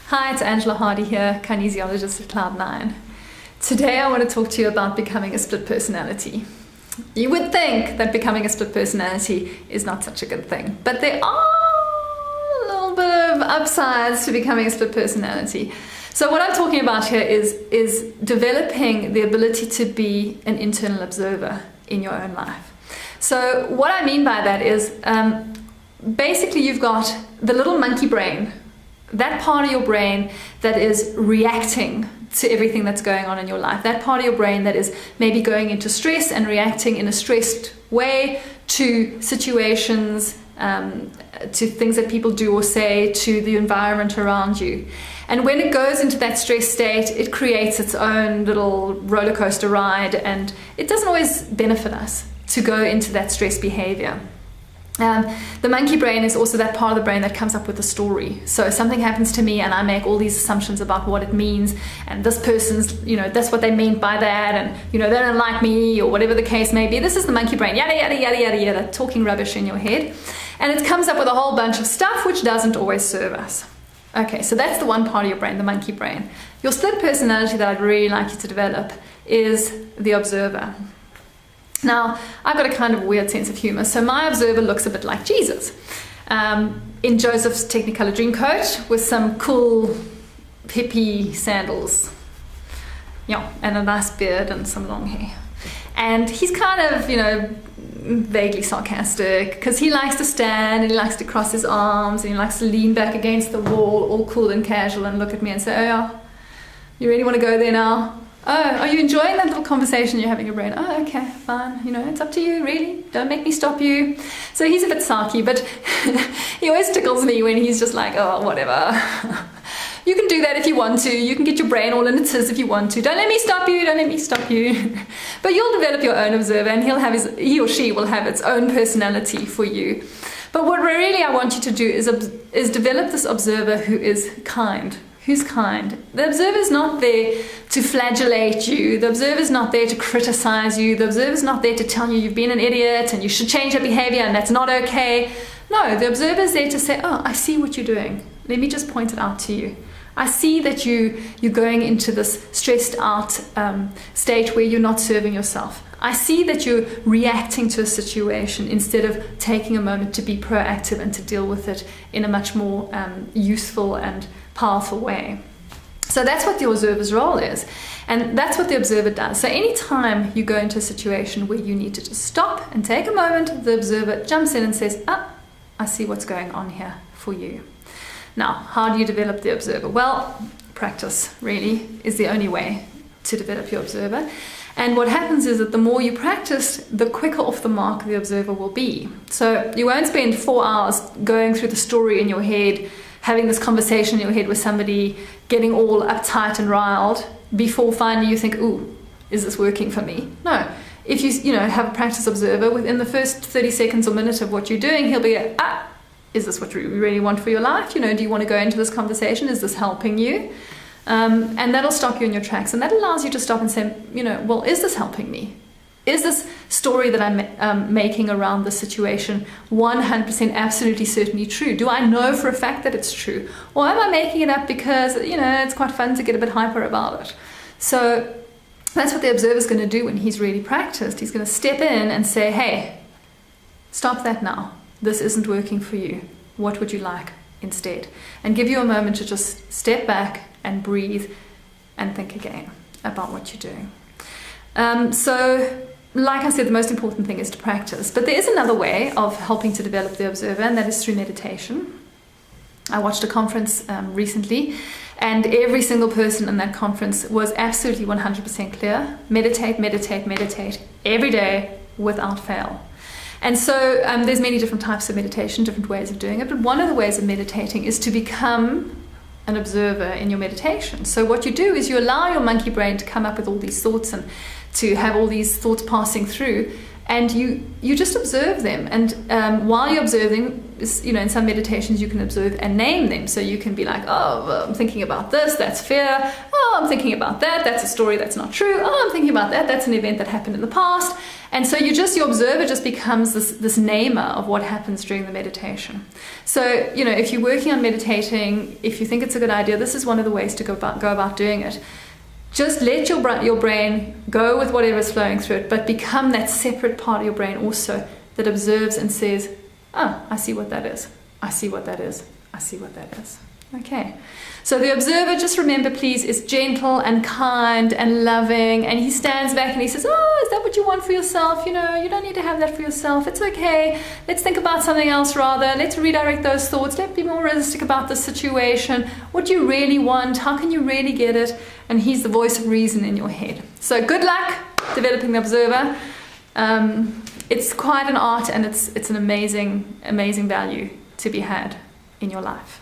Hi, it's Angela Hardy here, kinesiologist at Cloud9. Today I want to talk to you about becoming a split personality. You would think that becoming a split personality is not such a good thing, but there are a little bit of upsides to becoming a split personality. So what I'm talking about here is developing the ability to be an internal observer in your own life. So what I mean by that is basically you've got the little monkey brain, that part of your brain that is reacting to everything that's going on in your life, that part of your brain that is maybe going into stress and reacting in a stressed way to situations, to things that people do or say, to the environment around you. And when it goes into that stress state, it creates its own little roller coaster ride, and it doesn't always benefit us to go into that stress behavior. The monkey brain is also that part of the brain that comes up with a story. So something happens to me and I make all these assumptions about what it means, and this person's, that's what they meant by that, and they don't like me, or whatever the case may be. This is the monkey brain, yada yada yada yada yada, talking rubbish in your head, and it comes up with a whole bunch of stuff which doesn't always serve us. Okay, so that's the one part of your brain, the monkey brain. Your split personality that I'd really like you to develop is the observer. Now, I've got a kind of weird sense of humor, so my observer looks a bit like Jesus, in Joseph's Technicolor Dreamcoat with some cool hippie sandals, and a nice beard and some long hair. And he's kind of, vaguely sarcastic, because he likes to stand and he likes to cross his arms and he likes to lean back against the wall, all cool and casual, and look at me and say, "Oh yeah, you really want to go there now? Oh, are you enjoying that little conversation you're having in your brain? Oh, okay, fine. It's up to you, really. Don't make me stop you." So he's a bit sarky, but he always tickles me when he's just like, "Oh, whatever. You can do that if you want to. You can get your brain all in its if you want to. Don't let me stop you. Don't let me stop you." But you'll develop your own observer, and he or she will have its own personality for you. But what really I want you to do is develop this observer who is kind. Who's kind. The observer is not there to flagellate you. The observer is not there to criticize you. The observer is not there to tell you you've been an idiot and you should change your behavior and that's not okay. No, the observer is there to say, "Oh, I see what you're doing. Let me just point it out to you. I see that you're going into this stressed out state where you're not serving yourself. I see that you're reacting to a situation instead of taking a moment to be proactive and to deal with it in a much more useful and powerful way." So that's what the observer's role is, and that's what the observer does. So anytime you go into a situation where you need to just stop and take a moment, the observer jumps in and says, "I see what's going on here for you." Now, how do you develop the observer? Well, practice really is the only way to develop your observer. And what happens is that the more you practice, the quicker off the mark the observer will be. So you won't spend 4 hours going through the story in your head, having this conversation in your head with somebody, getting all uptight and riled, before finally you think, "Ooh, is this working for me?" No. If you have a practice observer, within the first 30 seconds or minute of what you're doing, he'll be is this what you really want for your life? Do you want to go into this conversation? Is this helping you? And that'll stop you in your tracks, and that allows you to stop and say, well, is this helping me? Is this story that I'm making around the situation 100% absolutely certainly true? Do I know for a fact that it's true? Or am I making it up because, it's quite fun to get a bit hyper about it? So that's what the observer's going to do when he's really practiced. He's going to step in and say, "Hey, stop that now. This isn't working for you. What would you like instead?" And give you a moment to just step back and breathe and think again about what you're doing. So, like I said, the most important thing is to practice. But there is another way of helping to develop the observer, and that is through meditation. I watched a conference recently, and every single person in that conference was absolutely 100% clear. Meditate, meditate, meditate every day without fail. And so there's many different types of meditation, different ways of doing it. But one of the ways of meditating is to become an observer in your meditation. So what you do is you allow your monkey brain to come up with all these thoughts and to have all these thoughts passing through, and you just observe them. And while you're observing, in some meditations you can observe and name them. So you can be like, oh, I'm thinking about this, that's fear. Oh, I'm thinking about that, that's a story that's not true. Oh, I'm thinking about that, that's an event that happened in the past. And so your observer just becomes this namer of what happens during the meditation. So, if you're working on meditating, if you think it's a good idea, this is one of the ways to go about doing it. Just let your brain go with whatever's flowing through it, but become that separate part of your brain also that observes and says, oh, I see what that is. I see what that is. I see what that is. Okay. So the observer, just remember, please, is gentle and kind and loving. And he stands back and he says, oh, is that what you want for yourself? You don't need to have that for yourself. It's okay. Let's think about something else rather. Let's redirect those thoughts. Let's be more realistic about the situation. What do you really want? How can you really get it? And he's the voice of reason in your head. So good luck developing the observer. It's quite an art, and it's an amazing, amazing value to be had in your life.